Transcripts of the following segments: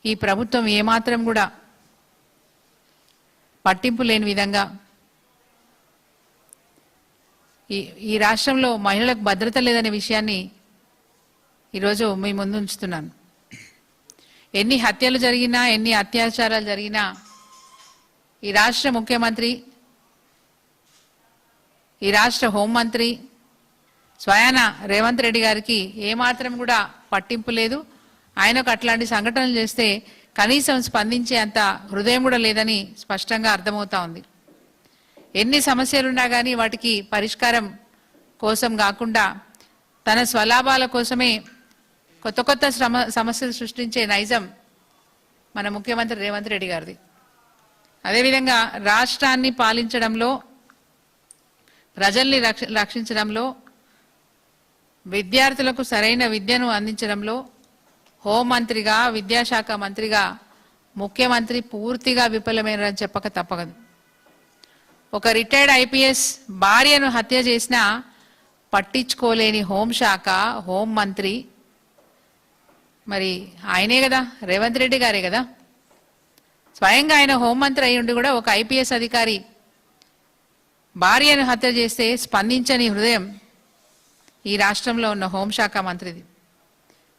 ఈ ప్రభుత్వం ఏమాత్రం కూడా పట్టింపు లేని విధంగా ఈ రాష్ట్రంలో మహిళలకు భద్రత లేదనే విషయాన్ని ఈరోజు మీ ముందు ఉంచుతున్నాను. ఎన్ని హత్యలు జరిగినా, ఎన్ని అత్యాచారాలు జరిగినా ఈ రాష్ట్ర ముఖ్యమంత్రి, ఈ రాష్ట్ర హోంమంత్రి స్వయాన రేవంత్ రెడ్డి గారికి ఏమాత్రం కూడా పట్టింపు లేదు. ఆయనకు అట్లాంటి సంఘటనలు చేస్తే కనీసం స్పందించే అంత హృదయం కూడా లేదని స్పష్టంగా అర్థమవుతా ఉంది. ఎన్ని సమస్యలున్నా కానీ వాటికి పరిష్కారం కోసం కాకుండా తన స్వలాభాల కోసమే కొత్త కొత్త సమస్యలు సృష్టించే నైజం మన ముఖ్యమంత్రి రేవంత్ రెడ్డి గారిది. అదేవిధంగా రాష్ట్రాన్ని పాలించడంలో, ప్రజల్ని రక్షించడంలో, విద్యార్థులకు సరైన విద్యను అందించడంలో హోంమంత్రిగా, విద్యాశాఖ మంత్రిగా ముఖ్యమంత్రి పూర్తిగా విఫలమైనని చెప్పక తప్పదు. ఒక రిటైర్డ్ ఐపీఎస్ భార్యను హత్య చేసినా పట్టించుకోలేని హోంశాఖ, హోంమంత్రి మరి ఆయనే కదా, రేవంత్ రెడ్డి గారే కదా. స్వయంగా ఆయన హోంమంత్రి అయ్యుండి కూడా ఒక ఐపీఎస్ అధికారి భార్యను హత్య చేస్తే స్పందించని హృదయం ఈ రాష్ట్రంలో ఉన్న హోంశాఖ మంత్రిది.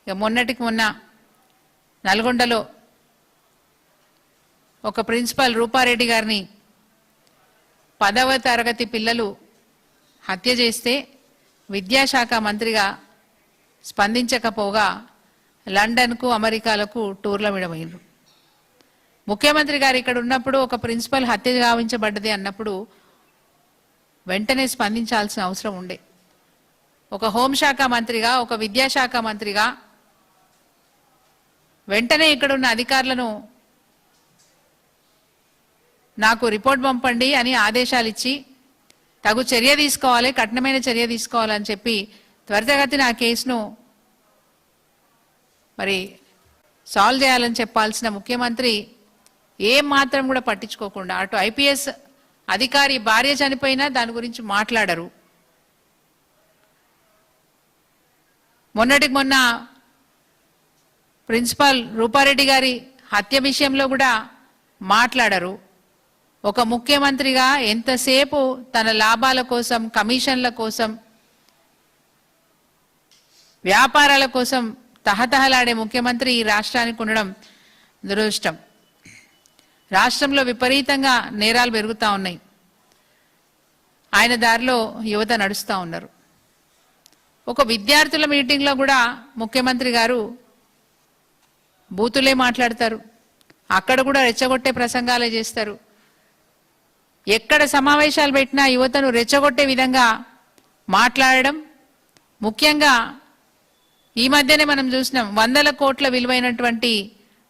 ఇక మొన్నటికి మొన్న నల్గొండలో ఒక ప్రిన్సిపల్ రూపారెడ్డి గారిని 10వ తరగతి పిల్లలు హత్య చేస్తే విద్యాశాఖ మంత్రిగా స్పందించకపోగా లండన్కు, అమెరికాలకు టూర్ల విడమైండ్రు. ముఖ్యమంత్రి గారు ఇక్కడ ఉన్నప్పుడు ఒక ప్రిన్సిపల్ హత్య గావించబడ్డది అన్నప్పుడు వెంటనే స్పందించాల్సిన అవసరం ఉండే. ఒక హోంశాఖ మంత్రిగా, ఒక విద్యాశాఖ మంత్రిగా వెంటనే ఇక్కడున్న అధికారులను నాకు రిపోర్ట్ పంపండి అని ఆదేశాలు ఇచ్చి తగు చర్య తీసుకోవాలి, కఠినమైన చర్య తీసుకోవాలని చెప్పి త్వరితగతిన ఆ కేసును మరి సాల్వ్ చేయాలని చెప్పాల్సిన ముఖ్యమంత్రి ఏం మాత్రం కూడా పట్టించుకోకుండా అటు ఐపీఎస్ అధికారి భార్య చనిపోయినా దాని గురించి మాట్లాడరు. మొన్నటికి మొన్న ప్రిన్సిపల్ రూపారెడ్డి గారి హత్య విషయంలో కూడా మాట్లాడరు. ఒక ముఖ్యమంత్రిగా ఎంతసేపు తన లాభాల కోసం, కమిషన్ల కోసం, వ్యాపారాల కోసం తహతహలాడే ముఖ్యమంత్రి ఈ రాష్ట్రానికి ఉండడం దురదృష్టం. రాష్ట్రంలో విపరీతంగా నేరాలు పెరుగుతూ ఉన్నాయి. ఆయన దారిలో యువత నడుస్తూ ఉన్నారు. ఒక విద్యార్థుల మీటింగ్లో కూడా ముఖ్యమంత్రి గారు బూతులే మాట్లాడతారు. అక్కడ కూడా రెచ్చగొట్టే ప్రసంగాలే చేస్తారు. ఎక్కడ సమావేశాలు పెట్టినా యువతను రెచ్చగొట్టే విధంగా మాట్లాడడం. ముఖ్యంగా ఈ మధ్యనే మనం చూసినాం, 100 కోట్ల విలువైనటువంటి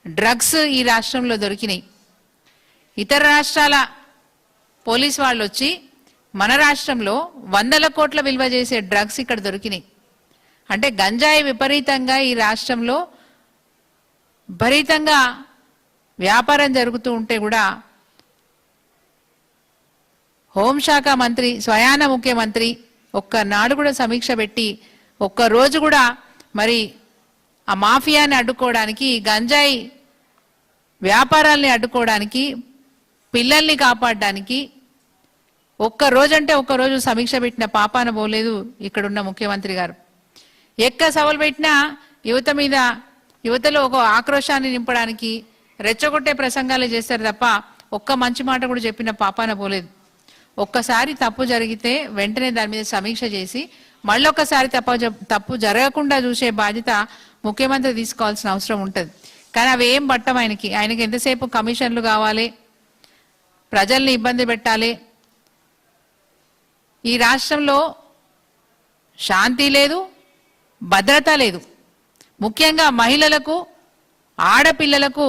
డ్రగ్స్ ఈ రాష్ట్రంలో దొరికినాయి. ఇతర రాష్ట్రాల పోలీస్ వాళ్ళు వచ్చి మన రాష్ట్రంలో 100 కోట్ల విలువ చేసే డ్రగ్స్ ఇక్కడ దొరికినాయి. అంటే గంజాయి విపరీతంగా ఈ రాష్ట్రంలో విపరీతంగా వ్యాపారం జరుగుతూ ఉంటే కూడా హోంశాఖ మంత్రి, స్వయాన ముఖ్యమంత్రి ఒక్కనాడు కూడా సమీక్ష పెట్టి ఒక్కరోజు కూడా మరి ఆ మాఫియాని అడ్డుకోవడానికి, గంజాయి వ్యాపారాల్ని అడ్డుకోవడానికి, పిల్లల్ని కాపాడడానికి ఒక్కరోజంటే ఒక్కరోజు సమీక్ష పెట్టిన పాపాన పోలేదు ఇక్కడున్న ముఖ్యమంత్రి గారు. ఎక్క సవాలు పెట్టినా యువతలో ఒక ఆక్రోశాన్ని నింపడానికి రెచ్చగొట్టే ప్రసంగాలు చేస్తారు తప్ప ఒక్క మంచి మాట కూడా చెప్పిన పాపాన పోలేదు. ఒక్కసారి తప్పు జరిగితే వెంటనే దాని మీద సమీక్ష చేసి మళ్ళొక్కసారి తప్పు జరగకుండా చూసే బాధ్యత ముఖ్యమంత్రి తీసుకోవాల్సిన అవసరం ఉంటుంది. కానీ అవి ఏం పట్టం ఆయనకి ఎంతసేపు కమిషన్లు కావాలి, ప్రజల్ని ఇబ్బంది పెట్టాలి. ఈ రాష్ట్రంలో శాంతి లేదు, భద్రత లేదు. ముఖ్యంగా మహిళలకు, ఆడపిల్లలకు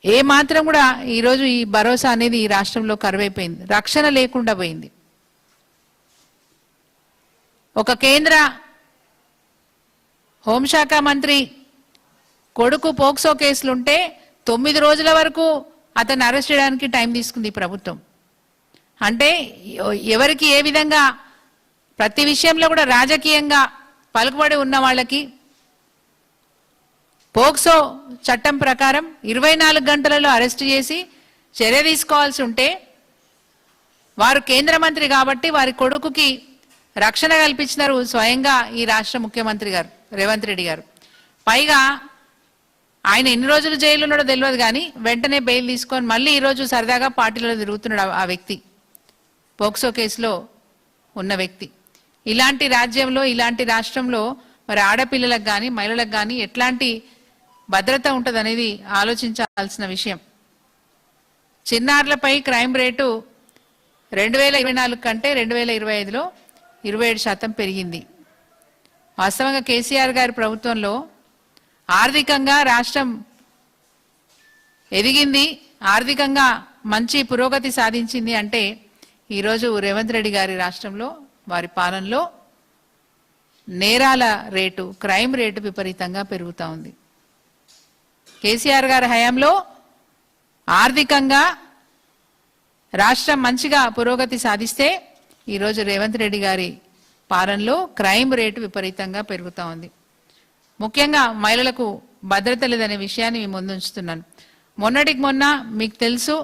ఏమాత్రం కూడా ఈరోజు ఈ భరోసా అనేది ఈ రాష్ట్రంలో కరువైపోయింది. రక్షణ లేకుండా పోయింది. ఒక కేంద్ర హోంశాఖ మంత్రి కొడుకు పోక్సో కేసులుంటే 9 రోజుల వరకు అతన్ని అరెస్ట్ చేయడానికి టైం తీసుకుంది ఈ ప్రభుత్వం. అంటే ఎవరికి ఏ విధంగా ప్రతి విషయంలో కూడా రాజకీయంగా పలుకుబడి ఉన్న వాళ్ళకి పోక్సో చట్టం ప్రకారం 24 గంటలలో అరెస్ట్ చేసి చర్య తీసుకోవాల్సి ఉంటే వారు కేంద్ర మంత్రి కాబట్టి వారి కొడుకుకి రక్షణ కల్పించినారు స్వయంగా ఈ రాష్ట్ర ముఖ్యమంత్రి గారు రేవంత్ రెడ్డి గారు. పైగా ఆయన ఎన్ని రోజులు జైలు ఉన్నాడో తెలియదు కానీ వెంటనే బెయిల్ తీసుకొని మళ్ళీ ఈరోజు సరదాగా పార్టీలో తిరుగుతున్నాడు ఆ వ్యక్తి, పోక్సో కేసులో ఉన్న వ్యక్తి. ఇలాంటి రాజ్యంలో ఇలాంటి రాష్ట్రంలో మరి ఆడపిల్లలకు కానీ మహిళలకు కానీ ఎట్లాంటి భద్రత ఉంటుందనేది ఆలోచించాల్సిన విషయం. చిన్నారులపై క్రైమ్ రేటు 2024 కంటే 2025లో 27% పెరిగింది. వాస్తవంగా కేసీఆర్ గారి ప్రభుత్వంలో ఆర్థికంగా రాష్ట్రం ఎదిగింది, ఆర్థికంగా మంచి పురోగతి సాధించింది అంటే ఈరోజు రేవంత్ రెడ్డి గారి రాష్ట్రంలో వారి పాలనలో నేరాల రేటు క్రైమ్ రేటు విపరీతంగా పెరుగుతూ ఉంది. కేసీఆర్ గారి హయాంలో ఆర్థికంగా రాష్ట్రం మంచిగా పురోగతి సాధిస్తే ఈరోజు రేవంత్ రెడ్డి గారి పాలనలో క్రైమ్ రేటు విపరీతంగా పెరుగుతూ ఉంది. ముఖ్యంగా మహిళలకు భద్రత లేదనే విషయాన్ని మీ ముందుంచుతున్నాను. మొన్నటికి మొన్న మీకు తెలుసు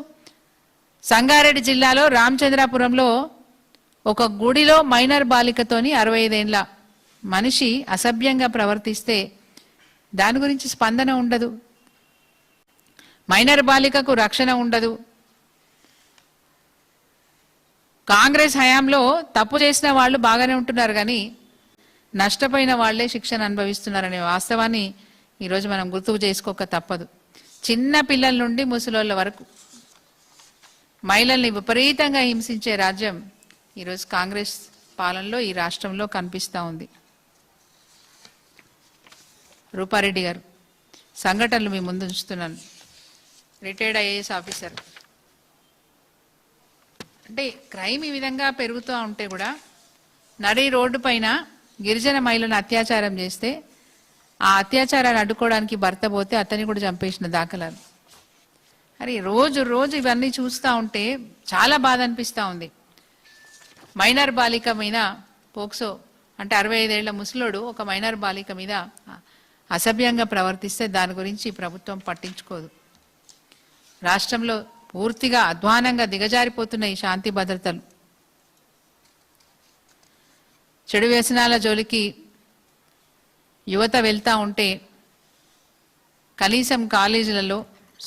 సంగారెడ్డి జిల్లాలో రామచంద్రాపురంలో ఒక గుడిలో మైనర్ బాలికతోని 65 ఏళ్ల మనిషి అసభ్యంగా ప్రవర్తిస్తే దాని గురించి స్పందన ఉండదు, మైనర్ బాలికకు రక్షణ ఉండదు. కాంగ్రెస్ హయాంలో తప్పు చేసిన వాళ్ళు బాగానే ఉంటున్నారు కానీ నష్టపోయిన వాళ్లే శిక్షణ అనుభవిస్తున్నారనే వాస్తవాన్ని ఈరోజు మనం గుర్తుకు చేసుకోక తప్పదు. చిన్న పిల్లల నుండి ముసలోళ్ళ వరకు మహిళల్ని విపరీతంగా హింసించే రాజ్యం ఈరోజు కాంగ్రెస్ పాలనలో ఈ రాష్ట్రంలో కనిపిస్తూ ఉంది. రూపారెడ్డి గారు సంఘటనలు మీ ముందు ఉంచుతున్నాను. Retired IAS officer. అంటే క్రైమ్ ఈ విధంగా పెరుగుతూ ఉంటే కూడా నడి రోడ్డు పైన గిరిజన మహిళను అత్యాచారం చేస్తే ఆ అత్యాచారాన్ని అడ్డుకోవడానికి భర్త పోతే అతన్ని కూడా చంపేసిన దాఖలాలు. అరే రోజు రోజు ఇవన్నీ చూస్తూ ఉంటే చాలా బాధ అనిపిస్తూ ఉంది. మైనర్ బాలిక మీద పోక్సో అంటే 65 ఏళ్ల ముసలోడు ఒక మైనర్ బాలిక మీద అసభ్యంగా ప్రవర్తిస్తే దాని గురించి ప్రభుత్వం పట్టించుకోదు. రాష్ట్రంలో పూర్తిగా అధ్వానంగా దిగజారిపోతున్న ఈ శాంతి భద్రతలు, చెడు వ్యసనాల జోలికి యువత వెళ్తూ ఉంటే కనీసం కాలేజీలలో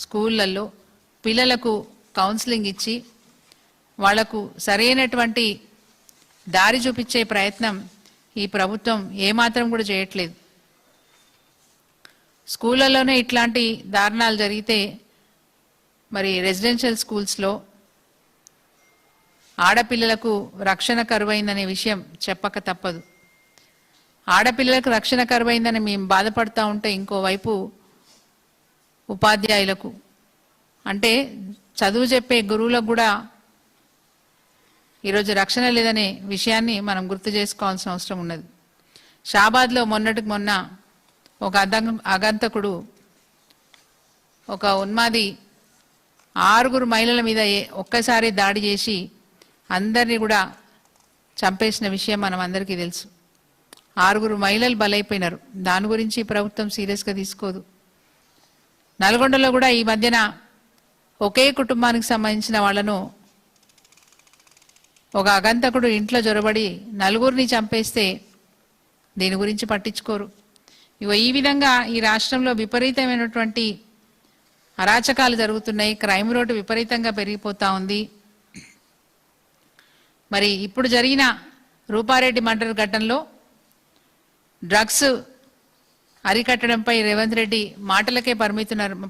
స్కూళ్ళల్లో పిల్లలకు కౌన్సిలింగ్ ఇచ్చి వాళ్లకు సరైనటువంటి దారి చూపించే ప్రయత్నం ఈ ప్రభుత్వం ఏమాత్రం కూడా చేయట్లేదు. స్కూళ్ళలోనే ఇట్లాంటి దారుణాలు జరిగితే మరి రెసిడెన్షియల్ స్కూల్స్లో ఆడపిల్లలకు రక్షణ కరువైందనే విషయం చెప్పక తప్పదు. ఆడపిల్లలకు రక్షణ కరువైందని మేము బాధపడుతూ ఉంటే ఇంకోవైపు ఉపాధ్యాయులకు అంటే చదువు చెప్పే గురువులకు కూడా ఈరోజు రక్షణ లేదనే విషయాన్ని మనం గుర్తు చేసుకోవాల్సిన అవసరం ఉన్నది. షాబాద్లో మొన్నటికి మొన్న ఒక అగంతకుడు ఒక ఉన్మాది 6 మహిళల మీద ఒక్కసారి దాడి చేసి అందరినీ కూడా చంపేసిన విషయం మనం అందరికీ తెలుసు. 6 మహిళలు బలైపోయినారు. దాని గురించి ప్రభుత్వం సీరియస్గా తీసుకోదు. నల్గొండలో కూడా ఈ మధ్యన ఒకే కుటుంబానికి సంబంధించిన వాళ్ళను ఒక అగంతకుడు ఇంట్లో జొరబడి 4 చంపేస్తే దీని గురించి పట్టించుకోరు. ఈ విధంగా ఈ రాష్ట్రంలో విపరీతమైనటువంటి అరాచకాలు జరుగుతున్నాయి. క్రైమ్ రేటు విపరీతంగా పెరిగిపోతా ఉంది. మరి ఇప్పుడు జరిగిన రూపారెడ్డి మర్డర్ ఘటనలో డ్రగ్స్ అరికట్టడంపై రేవంత్ రెడ్డి మాటలకే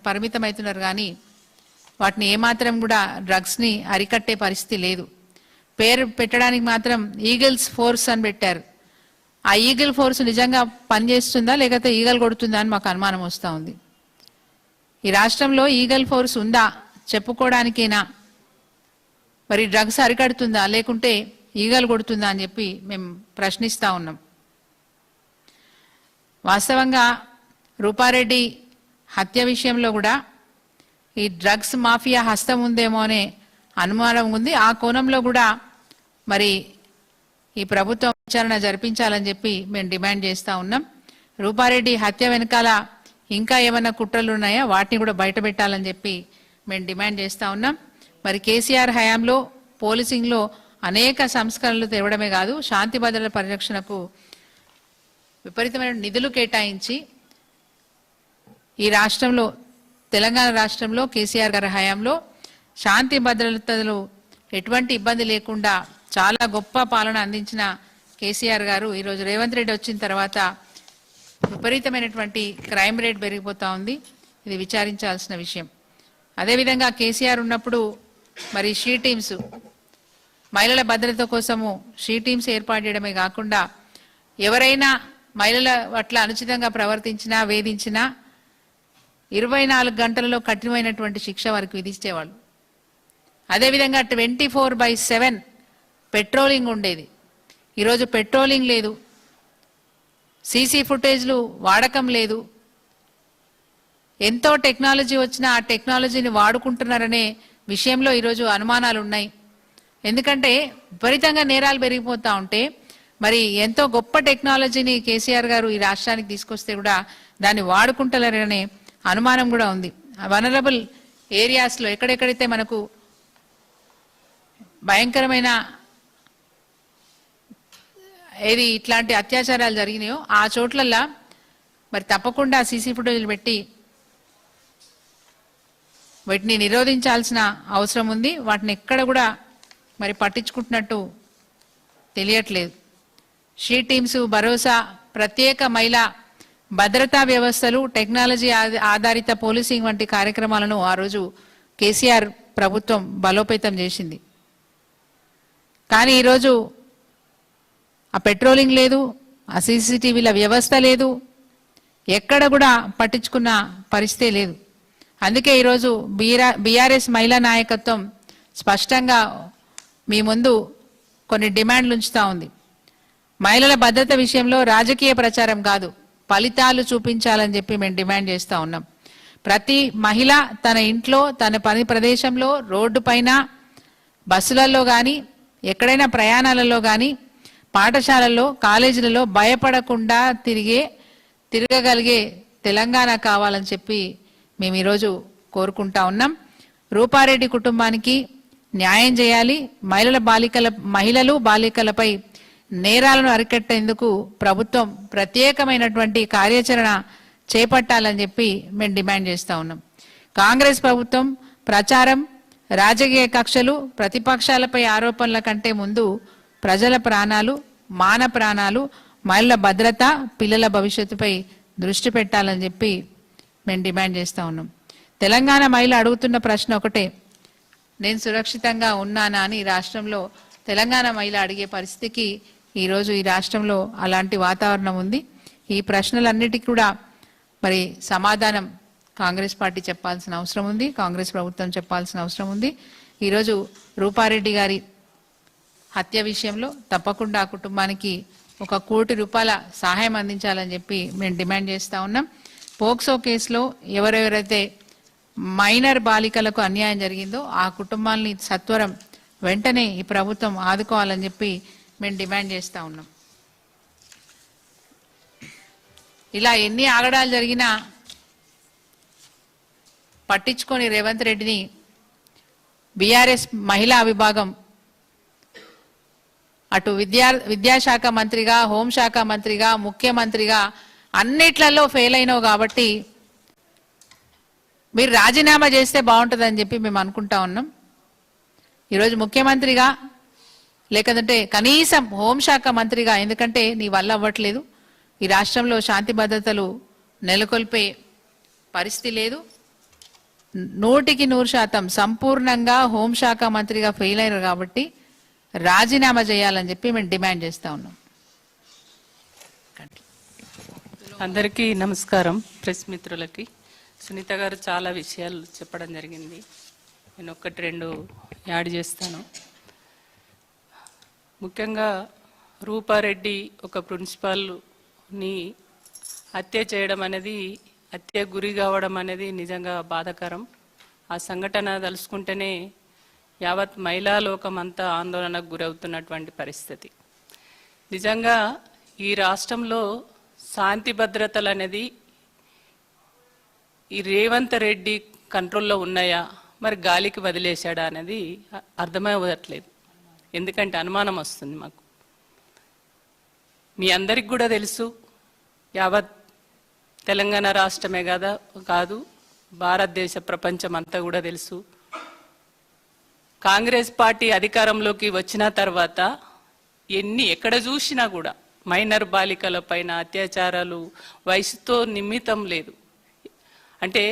పరిమితమవుతున్నారు కానీ వాటిని ఏమాత్రం కూడా డ్రగ్స్ని అరికట్టే పరిస్థితి లేదు. పేరు పెట్టడానికి మాత్రం ఈగిల్స్ ఫోర్స్ అని పెట్టారు. ఆ ఈగిల్ ఫోర్స్ నిజంగా పనిచేస్తుందా లేకపోతే ఈగల్ కొడుతుందా అని మాకు అనుమానం వస్తూ ఉంది. ఈ రాష్ట్రంలో ఈగల్ ఫోర్స్ ఉందా చెప్పుకోవడానికైనా మరి డ్రగ్స్ అరికడుతుందా లేకుంటే ఈగలు కొడుతుందా అని చెప్పి మేము ప్రశ్నిస్తూ ఉన్నాం. వాస్తవంగా రూపారెడ్డి హత్య విషయంలో కూడా ఈ డ్రగ్స్ మాఫియా హస్తం ఉందేమో అనే అనుమానం ఉంది. ఆ కోణంలో కూడా మరి ఈ ప్రభుత్వం విచారణ జరిపించాలని చెప్పి మేము డిమాండ్ చేస్తూ ఉన్నాం. రూపారెడ్డి హత్య వెనకాల ఇంకా ఏమైనా కుట్రలు ఉన్నాయా వాటిని కూడా బయట పెట్టాలని చెప్పి మేము డిమాండ్ చేస్తూ ఉన్నాం. మరి కేసీఆర్ హయాంలో పోలీసింగ్లో అనేక సంస్కరణలు తేవడమే కాదు, శాంతి భద్రతల పరిరక్షణకు విపరీతమైన నిధులు కేటాయించి ఈ రాష్ట్రంలో, తెలంగాణ రాష్ట్రంలో కేసీఆర్ గారి హయాంలో శాంతి భద్రతలు ఎటువంటి ఇబ్బంది లేకుండా చాలా గొప్ప పాలన అందించిన కేసీఆర్ గారు ఈరోజు రేవంత్ రెడ్డి వచ్చిన తర్వాత విపరీతమైనటువంటి క్రైమ్ రేట్ పెరిగిపోతూ ఉంది. ఇది విచారించాల్సిన విషయం. అదేవిధంగా కేసీఆర్ ఉన్నప్పుడు మరి షీ టీమ్స్, మహిళల భద్రత కోసము షీ టీమ్స్ ఏర్పాటు చేయడమే కాకుండా ఎవరైనా మహిళల పట్ల అనుచితంగా ప్రవర్తించినా వేధించినా 24 గంటలలో కఠినమైనటువంటి శిక్ష వారికి విధించేవాళ్ళు. అదేవిధంగా 24/7 పెట్రోలింగ్ ఉండేది. ఈరోజు పెట్రోలింగ్ లేదు, సీసీ ఫుటేజ్లు వాడకం లేదు. ఎంతో టెక్నాలజీ వచ్చినా ఆ టెక్నాలజీని వాడుకుంటున్నారనే విషయంలో ఈరోజు అనుమానాలు ఉన్నాయి. ఎందుకంటే విపరీతంగా నేరాలు పెరిగిపోతూ ఉంటే మరి ఎంతో గొప్ప టెక్నాలజీని కేసీఆర్ గారు ఈ రాష్ట్రానికి తీసుకొస్తే కూడా దాన్ని వాడుకుంటారనే అనుమానం కూడా ఉంది. వనరబుల్ ఏరియాస్లో ఎక్కడెక్కడైతే మనకు భయంకరమైన ఏది ఇట్లాంటి అత్యాచారాలు జరిగినాయో ఆ చోట్లల్లా మరి తప్పకుండా సీసీ ఫుటేజ్లు పెట్టి వాటిని నిరోధించాల్సిన అవసరం ఉంది. వాటిని ఎక్కడ కూడా మరి పట్టించుకుంటున్నట్టు తెలియట్లేదు. షీ టీమ్స్, భరోసా, ప్రత్యేక మహిళా భద్రతా వ్యవస్థలు, టెక్నాలజీ ఆధారిత పోలీసింగ్ వంటి కార్యక్రమాలను ఆ రోజు కేసీఆర్ ప్రభుత్వం బలోపేతం చేసింది. కానీ ఈరోజు ఆ పెట్రోలింగ్ లేదు, ఆ సీసీటీవీల వ్యవస్థ లేదు, ఎక్కడ కూడా పట్టించుకున్న పరిస్థితే లేదు. అందుకే ఈరోజు బీఆర్ఎస్ మహిళా నాయకత్వం స్పష్టంగా మీ ముందు కొన్ని డిమాండ్లు ఉంచుతూ ఉంది. మహిళల భద్రత విషయంలో రాజకీయ ప్రచారం కాదు, ఫలితాలు చూపించాలని చెప్పి మేము డిమాండ్ చేస్తూ ఉన్నాం. ప్రతి మహిళ తన ఇంట్లో, తన పని ప్రదేశంలో, రోడ్డు పైన, బస్సులలో కానీ, ఎక్కడైనా ప్రయాణాలలో కానీ, పాఠశాలల్లో, కాలేజీలలో భయపడకుండా తిరగగలిగే తెలంగాణ కావాలని చెప్పి మేము ఈరోజు కోరుకుంటా ఉన్నాం. రూపారెడ్డి కుటుంబానికి న్యాయం చేయాలి. మహిళలు బాలికలపై నేరాలను అరికట్టేందుకు ప్రభుత్వం ప్రత్యేకమైనటువంటి కార్యాచరణ చేపట్టాలని చెప్పి మేము డిమాండ్ చేస్తూ ఉన్నాం. కాంగ్రెస్ ప్రభుత్వం ప్రచారం, రాజకీయ కక్షలు, ప్రతిపక్షాలపై ఆరోపణల కంటే ముందు ప్రజల ప్రాణాలు, మాన ప్రాణాలు, మహిళల భద్రత, పిల్లల భవిష్యత్తుపై దృష్టి పెట్టాలని చెప్పి మేము డిమాండ్ చేస్తూ ఉన్నాం. తెలంగాణ మహిళ అడుగుతున్న ప్రశ్న ఒకటే, నేను సురక్షితంగా ఉన్నానా అని ఈ రాష్ట్రంలో తెలంగాణ మహిళ అడిగే పరిస్థితికి ఈరోజు ఈ రాష్ట్రంలో అలాంటి వాతావరణం ఉంది. ఈ ప్రశ్నలన్నిటికీ కూడా మరి సమాధానం కాంగ్రెస్ పార్టీ చెప్పాల్సిన అవసరం ఉంది, కాంగ్రెస్ ప్రభుత్వం చెప్పాల్సిన అవసరం ఉంది. ఈరోజు రూపారెడ్డి గారి హత్య విషయంలో తప్పకుండా ఆ కుటుంబానికి 1 కోటి రూపాయల సహాయం అందించాలని చెప్పి మేము డిమాండ్ చేస్తూ ఉన్నాం. పోక్సో కేసులో ఎవరెవరైతే మైనర్ బాలికలకు అన్యాయం జరిగిందో ఆ కుటుంబాలని సత్వరం వెంటనే ఈ ప్రభుత్వం ఆదుకోవాలని చెప్పి మేము డిమాండ్ చేస్తూ ఉన్నాం. ఇలా ఎన్ని ఆగడాలు జరిగినా పట్టించుకొని రేవంత్ రెడ్డిని బీఆర్ఎస్ మహిళా విభాగం అటు విద్యాశాఖ మంత్రిగా, హోంశాఖ మంత్రిగా, ముఖ్యమంత్రిగా అన్నిట్లలో ఫెయిల్ అయినావు కాబట్టి మీరు రాజీనామా చేస్తే బాగుంటుందని చెప్పి మేము అనుకుంటా ఉన్నాం. ఈరోజు ముఖ్యమంత్రిగా లేకపోతే కనీసం హోంశాఖ మంత్రిగా, ఎందుకంటే నీ వల్ల అవ్వట్లేదు, ఈ రాష్ట్రంలో శాంతి భద్రతలు నెలకొల్పే పరిస్థితి లేదు, 100% సంపూర్ణంగా హోంశాఖ మంత్రిగా ఫెయిల్ అయ్యారు కాబట్టి రాజీనామా చేయాలని చెప్పి మేము డిమాండ్ చేస్తూ ఉన్నాం. అందరికీ నమస్కారం. ప్రెస్ మిత్రులకి సునీత గారు చాలా విషయాలు చెప్పడం జరిగింది. నేను 1-2 యాడ్ చేస్తాను. ముఖ్యంగా రూపారెడ్డి ఒక ప్రిన్సిపాల్ని హత్య చేయడం అనేది, హత్య గురి కావడం అనేది నిజంగా బాధాకరం. ఆ సంఘటన తలుసుకుంటేనే యావత్ మహిళా లోకం అంతా ఆందోళనకు గురవుతున్నటువంటి పరిస్థితి. నిజంగా ఈ రాష్ట్రంలో శాంతి భద్రతలు అనేది ఈ రేవంత్ రెడ్డి కంట్రోల్లో ఉన్నాయా, మరి గాలికి వదిలేశాడా అనేది అర్థమవ్వట్లేదు. ఎందుకంటే అనుమానం వస్తుంది మాకు. మీ అందరికి కూడా తెలుసు, యావత్ తెలంగాణ రాష్ట్రమే కాదు భారతదేశ ప్రపంచం అంతా కూడా తెలుసు, కాంగ్రెస్ పార్టీ అధికారంలోకి వచ్చిన తర్వాత ఎక్కడ చూసినా కూడా మైనర్ బాలికల పైన అత్యాచారాలు వయసుతో నిమిత్తం లేదు. అంటే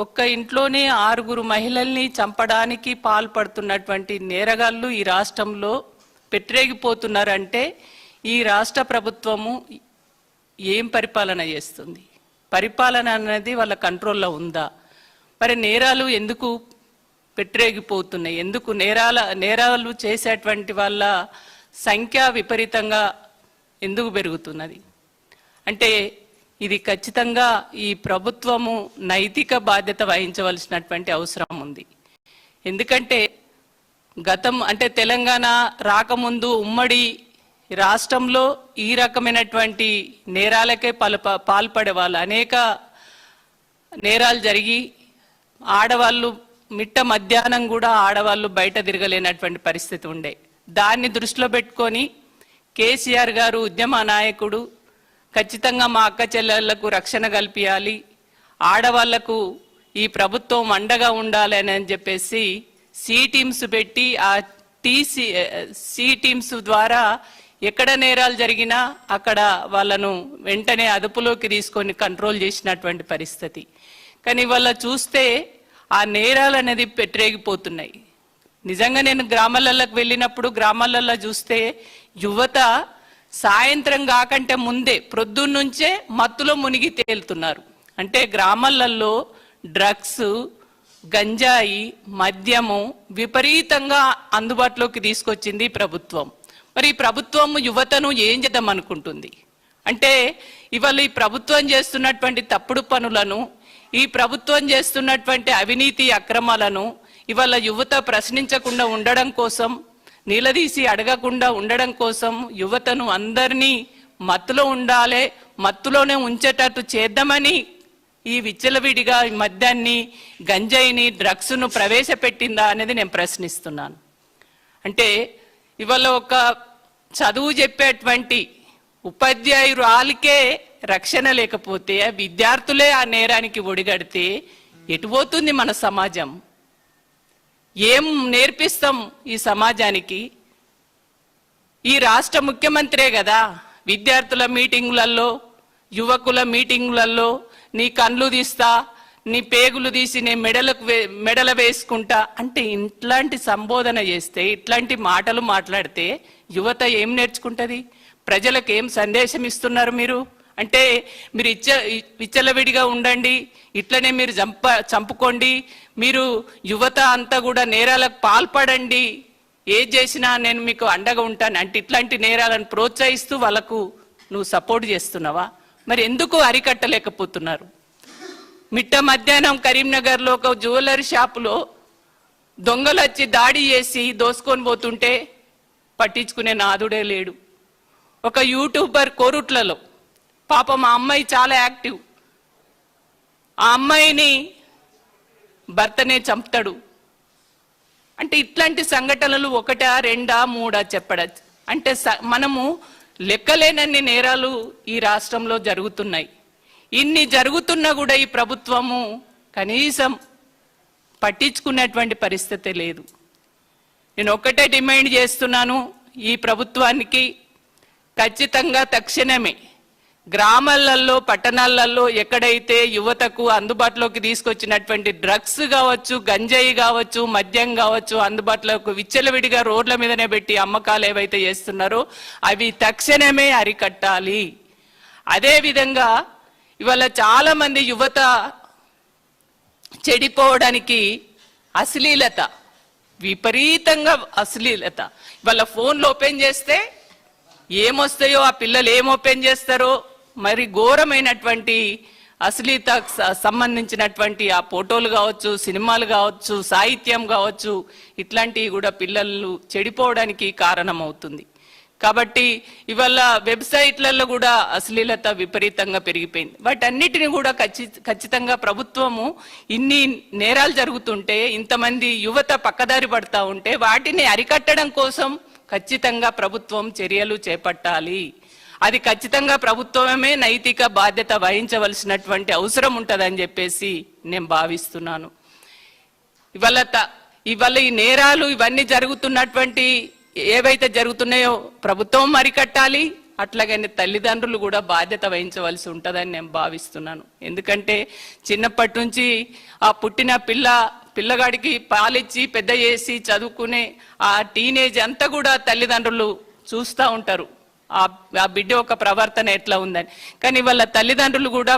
ఒక్క ఇంట్లోనే 6 మహిళల్ని చంపడానికి పాల్పడుతున్నటువంటి నేరగాళ్ళు ఈ రాష్ట్రంలో పెట్టరేగిపోతున్నారంటే ఈ రాష్ట్ర ప్రభుత్వము ఏం పరిపాలన చేస్తుంది? పరిపాలన అనేది వాళ్ళ కంట్రోల్లో ఉందా? మరి నేరాలు ఎందుకు పెట్టరేగిపోతున్నాయి? ఎందుకు నేరాలు చేసేటువంటి వాళ్ళ సంఖ్య విపరీతంగా ఎందుకు పెరుగుతున్నది? అంటే ఇది ఖచ్చితంగా ఈ ప్రభుత్వము నైతిక బాధ్యత వహించవలసినటువంటి అవసరం ఉంది. ఎందుకంటే అంటే తెలంగాణ రాకముందు ఉమ్మడి రాష్ట్రంలో ఈ రకమైనటువంటి నేరాలకే పాల్పడే వాళ్ళు అనేక నేరాలు జరిగి ఆడవాళ్ళు మిట్ట మధ్యాహ్నం కూడా ఆడవాళ్ళు బయట తిరగలేనటువంటి పరిస్థితి ఉండే. దాన్ని దృష్టిలో పెట్టుకొని కేసీఆర్ గారు ఉద్యమ నాయకుడు ఖచ్చితంగా మా అక్క చెల్లెళ్లకు రక్షణ కల్పించాలి, ఆడవాళ్లకు ఈ ప్రభుత్వం అండగా ఉండాలి అని చెప్పేసి సి టీమ్స్ పెట్టి ఆ సి టీమ్స్ ద్వారా ఎక్కడ నేరాలు జరిగినా అక్కడ వాళ్ళను వెంటనే అదుపులోకి తీసుకొని కంట్రోల్ చేసినటువంటి పరిస్థితి. కానీ వాళ్ళ చూస్తే ఆ నేరాలు అనేది పెట్టరేగిపోతున్నాయి. నిజంగా నేను గ్రామాలలోకి వెళ్ళినప్పుడు గ్రామాలలో చూస్తే యువత సాయంత్రం కాకంటే ముందే ప్రొద్దున్న నుంచే మత్తులో మునిగి తేలుతున్నారు. అంటే గ్రామాలలో డ్రగ్స్, గంజాయి, మద్యము విపరీతంగా అందుబాటులోకి తీసుకొచ్చింది ప్రభుత్వం. మరి ఈ ప్రభుత్వం యువతను ఏం చేద్దాం అనుకుంటుంది? అంటే ఇవాళ ఈ ప్రభుత్వం చేస్తున్నటువంటి తప్పుడు పనులను, ఈ ప్రభుత్వం చేస్తున్నటువంటి అవినీతి అక్రమాలను ఇవాళ యువత ప్రశ్నించకుండా ఉండడం కోసం, నిలదీసి అడగకుండా ఉండడం కోసం యువతను అందరినీ మత్తులో ఉండాలి, మత్తులోనే ఉంచేటట్టు చేద్దామని ఈ విచ్చలవిడిగా మద్యాన్ని, గంజాయిని, డ్రగ్స్ను ప్రవేశపెట్టిందా అనేది నేను ప్రశ్నిస్తున్నాను. అంటే ఇవాళ ఒక చదువు చెప్పేటువంటి ఉపాధ్యాయురాలికే రక్షణ లేకపోతే, విద్యార్థులే ఆ నేరానికి ఒడిగడితే ఎటు పోతుంది మన సమాజం? ఏం నేర్పిస్తాం ఈ సమాజానికి? ఈ రాష్ట్ర ముఖ్యమంత్రే కదా విద్యార్థుల మీటింగులలో, యువకుల మీటింగులలో నీ కండ్లు తీస్తా, నీ పేగులు తీసి నేను మెడల వేసుకుంటా అంటే ఇట్లాంటి సంబోధన చేస్తే, ఇట్లాంటి మాటలు మాట్లాడితే యువత ఏం నేర్చుకుంటుంది? ప్రజలకు ఏం సందేశం ఇస్తున్నారు మీరు? అంటే మీరు విచ్చలవిడిగా ఉండండి, ఇట్లనే మీరు చంపుకోండి, మీరు యువత అంతా కూడా నేరాలకు పాల్పడండి, ఏది చేసినా నేను మీకు అండగా ఉంటాను అంటే ఇట్లాంటి నేరాలను ప్రోత్సహిస్తూ వాళ్ళకు నువ్వు సపోర్ట్ చేస్తున్నావా? మరి ఎందుకు అరికట్టలేకపోతున్నారు? మిట్ట మధ్యాహ్నం కరీంనగర్లో ఒక జ్యువెలరీ షాపులో దొంగలు వచ్చి దాడి చేసి దోసుకొని పోతుంటే పట్టించుకునే నాదుడే లేడు. ఒక యూట్యూబర్ కోరుట్లలో పాపం ఆ అమ్మాయి చాలా యాక్టివ్, ఆ అమ్మాయిని భర్తనే చంపుతాడు. అంటే ఇట్లాంటి సంఘటనలు 1, 2, 3 చెప్పడచ్చు. అంటే మనము లెక్కలేనన్ని నేరాలు ఈ రాష్ట్రంలో జరుగుతున్నాయి. ఇన్ని జరుగుతున్నా కూడా ఈ ప్రభుత్వము కనీసం పట్టించుకునేటువంటి పరిస్థితి లేదు. నేను ఒకటే డిమాండ్ చేస్తున్నాను ఈ ప్రభుత్వానికి, ఖచ్చితంగా తక్షణమే గ్రామాలలో, పట్టణాలలో ఎక్కడైతే యువతకు అందుబాటులోకి తీసుకొచ్చినటువంటి డ్రగ్స్ కావచ్చు, గంజాయి కావచ్చు, మద్యం కావచ్చు అందుబాటులోకి విచ్చలవిడిగా రోడ్ల మీదనే పెట్టి అమ్మకాలు ఏవైతే చేస్తున్నారో అవి తక్షణమే అరికట్టాలి. అదేవిధంగా ఇవాళ చాలా మంది యువత చెడిపోవడానికి అశ్లీలత, విపరీతంగా అశ్లీలత. ఇవాళ ఫోన్లు ఓపెన్ చేస్తే ఏమొస్తాయో, ఆ పిల్లలు ఏం ఓపెన్ చేస్తారో, మరి ఘోరమైనటువంటి అశ్లీలతకు సంబంధించినటువంటి ఆ ఫోటోలు కావచ్చు, సినిమాలు కావచ్చు, సాహిత్యం కావచ్చు, ఇట్లాంటివి కూడా పిల్లలు చెడిపోవడానికి కారణమవుతుంది. కాబట్టి ఇవాళ వెబ్సైట్లలో కూడా అశ్లీలత విపరీతంగా పెరిగిపోయింది. వాటన్నిటిని కూడా ఖచ్చితంగా ప్రభుత్వము ఇన్ని నేరాలు జరుగుతుంటే, ఇంతమంది యువత పక్కదారి పడతా ఉంటే వాటిని అరికట్టడం కోసం ఖచ్చితంగా ప్రభుత్వం చర్యలు చేపట్టాలి. అది ఖచ్చితంగా ప్రభుత్వమే నైతిక బాధ్యత వహించవలసినటువంటి అవసరం ఉంటుందని చెప్పేసి నేను భావిస్తున్నాను. ఇవాళ ఈ నేరాలు ఇవన్నీ జరుగుతున్నటువంటి ఏవైతే జరుగుతున్నాయో ప్రభుత్వం అరికట్టాలి, అట్లాగనే తల్లిదండ్రులు కూడా బాధ్యత వహించవలసి ఉంటుందని నేను భావిస్తున్నాను. ఎందుకంటే చిన్నప్పటి నుంచి ఆ పుట్టిన పిల్లగాడికి పాలిచ్చి పెద్ద చేసి చదువుకునే ఆ టీనేజ్ అంతా కూడా తల్లిదండ్రులు చూస్తూ ఉంటారు ఆ బిడ్డ ఒక ప్రవర్తన ఎట్లా ఉందని. కానీ వాళ్ళ తల్లిదండ్రులు కూడా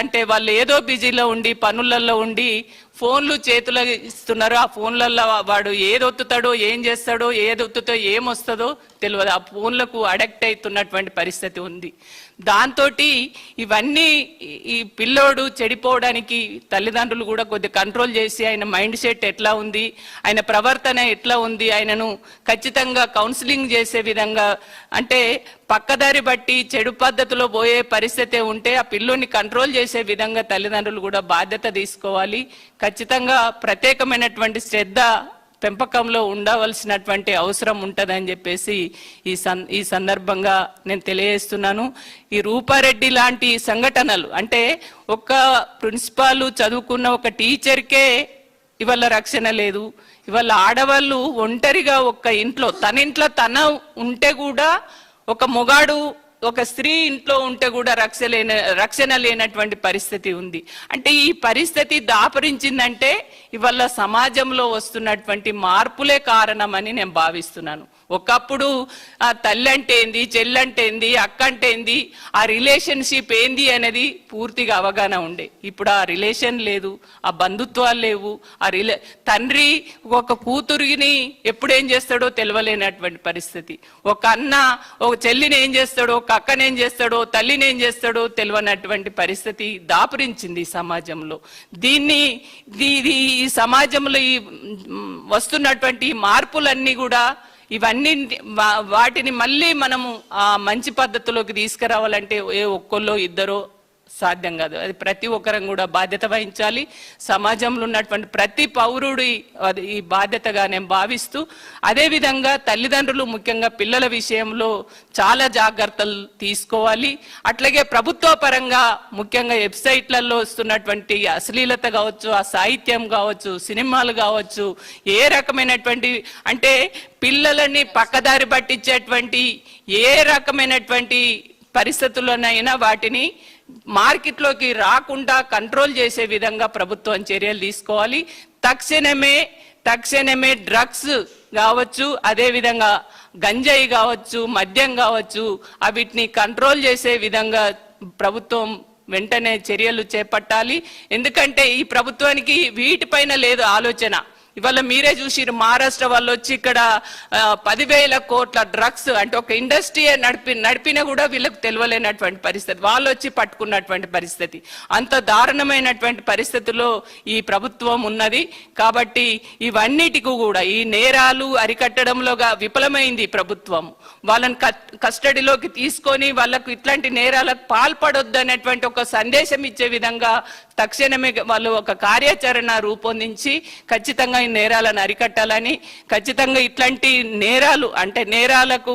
అంటే వాళ్ళు ఏదో బిజీలో ఉండి పనులలో ఉండి ఫోన్లు చేతులు ఇస్తున్నారు. ఆ ఫోన్లలో వాడు ఏది ఒత్తుతాడో, ఏం చేస్తాడో, ఏది ఒత్తుతో ఏమొస్తుందో తెలియదు. ఆ ఫోన్లకు అడక్ట్ అవుతున్నటువంటి పరిస్థితి ఉంది. దాంతో ఇవన్నీ ఈ పిల్లోడు చెడిపోవడానికి తల్లిదండ్రులు కూడా కొద్దిగా కంట్రోల్ చేసి ఆయన మైండ్ సెట్ ఎట్లా ఉంది, ఆయన ప్రవర్తన ఎట్లా ఉంది, ఆయనను ఖచ్చితంగా కౌన్సిలింగ్ చేసే విధంగా, అంటే పక్కదారి బట్టి చెడు పద్ధతిలో పోయే పరిస్థితి ఉంటే ఆ పిల్లోని కంట్రోల్ చేసే విధంగా తల్లిదండ్రులు కూడా బాధ్యత తీసుకోవాలి. ఖచ్చితంగా ప్రత్యేకమైనటువంటి శ్రద్ధ పెంపకంలో ఉండవలసినటువంటి అవసరం ఉంటుందని చెప్పేసి ఈ సందర్భంగా నేను తెలియజేస్తున్నాను. ఈ రూపారెడ్డి లాంటి సంఘటనలు, అంటే ఒక ప్రిన్సిపాల్ చదువుకున్న ఒక టీచర్కే ఇవాళ రక్షణ లేదు. ఇవాళ ఆడవాళ్ళు ఒంటరిగా తన ఇంట్లో తన ఉంటే కూడా, ఒక మొగాడు ఒక స్త్రీ ఇంట్లో ఉంటే కూడా రక్షణ లేనటువంటి పరిస్థితి ఉంది. అంటే ఈ పరిస్థితి దాపరించిందంటే ఇవాళ సమాజంలో వస్తున్నటువంటి మార్పులే కారణమని నేను భావిస్తున్నాను. ఒకప్పుడు ఆ తల్లి అంటే ఏంది, చెల్లంటే ఏంది, అక్క అంటే ఏంది, ఆ రిలేషన్షిప్ ఏంది అనేది పూర్తిగా అవగాహన ఉండే. ఇప్పుడు ఆ రిలేషన్ లేదు, ఆ బంధుత్వాలు లేవు. తండ్రి ఒక కూతురిని ఎప్పుడేం చేస్తాడో తెలియలేనటువంటి పరిస్థితి. ఒక అన్న ఒక చెల్లిని ఏం చేస్తాడో, ఒక అక్కని ఏం చేస్తాడో, తల్లిని ఏం చేస్తాడో తెలియనటువంటి పరిస్థితి దాపురించింది ఈ సమాజంలో. ఈ సమాజంలో వస్తున్నటువంటి మార్పులన్నీ కూడా వాటిని మళ్ళీ మనము ఆ మంచి పద్ధతిలోకి తీసుకురావాలంటే ఒక్కళ్ళో ఇద్దరో సాధ్యం కాదు. అది ప్రతి ఒక్కరం కూడా బాధ్యత వహించాలి. సమాజంలో ఉన్నటువంటి ప్రతి పౌరుడి ఈ బాధ్యతగా నేను భావిస్తూ, అదేవిధంగా తల్లిదండ్రులు ముఖ్యంగా పిల్లల విషయంలో చాలా జాగ్రత్తలు తీసుకోవాలి. అట్లాగే ప్రభుత్వ పరంగా ముఖ్యంగా వెబ్సైట్లలో వస్తున్నటువంటి అశ్లీలత కావచ్చు, ఆ సాహిత్యం కావచ్చు, సినిమాలు కావచ్చు, ఏ రకమైనటువంటి అంటే పిల్లలని పక్కదారి పట్టించేటువంటి ఏ రకమైనటువంటి పరిస్థితుల్లోనైనా వాటిని మార్కెట్లోకి రాకుండా కంట్రోల్ చేసే విధంగా ప్రభుత్వం చర్యలు తీసుకోవాలి. తక్షణమే డ్రగ్స్ కావచ్చు, అదేవిధంగా గంజాయి కావచ్చు, మద్యం కావచ్చు, వీటిని కంట్రోల్ చేసే విధంగా ప్రభుత్వం వెంటనే చర్యలు చేపట్టాలి. ఎందుకంటే ఈ ప్రభుత్వానికి వీటిపైన లేదు ఆలోచన. ఇవాళ మీరే చూసిరు, మహారాష్ట్ర వాళ్ళు వచ్చి ఇక్కడ 10,000 కోట్ల డ్రగ్స్, అంటే ఒక ఇండస్ట్రీ నడిపినా కూడా వీళ్ళకి తెలియలేనటువంటి పరిస్థితి, వాళ్ళు వచ్చి పట్టుకున్నటువంటి పరిస్థితి. అంత దారుణమైనటువంటి పరిస్థితుల్లో ఈ ప్రభుత్వం ఉన్నది. కాబట్టి ఇవన్నిటికీ కూడా ఈ నేరాలు అరికట్టడంలో విఫలమైంది ప్రభుత్వం. వాళ్ళని కస్టడీలోకి తీసుకొని వాళ్ళకు ఇట్లాంటి నేరాలకు పాల్పడొద్దు అనేటువంటి ఒక సందేశం ఇచ్చే విధంగా తక్షణమే వాళ్ళు ఒక కార్యాచరణ రూపొందించి ఖచ్చితంగా ఈ నేరాలను అరికట్టాలని, ఖచ్చితంగా ఇట్లాంటి నేరాలు అంటే నేరాలకు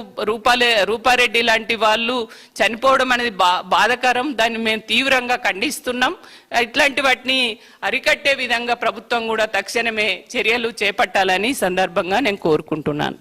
రూపారెడ్డి లాంటి వాళ్ళు చనిపోవడం అనేది బాధాకరం. దాన్ని మేము తీవ్రంగా ఖండిస్తున్నాం. ఇట్లాంటి వాటిని అరికట్టే విధంగా ప్రభుత్వం కూడా తక్షణమే చర్యలు చేపట్టాలని సందర్భంగా నేను కోరుకుంటున్నాను.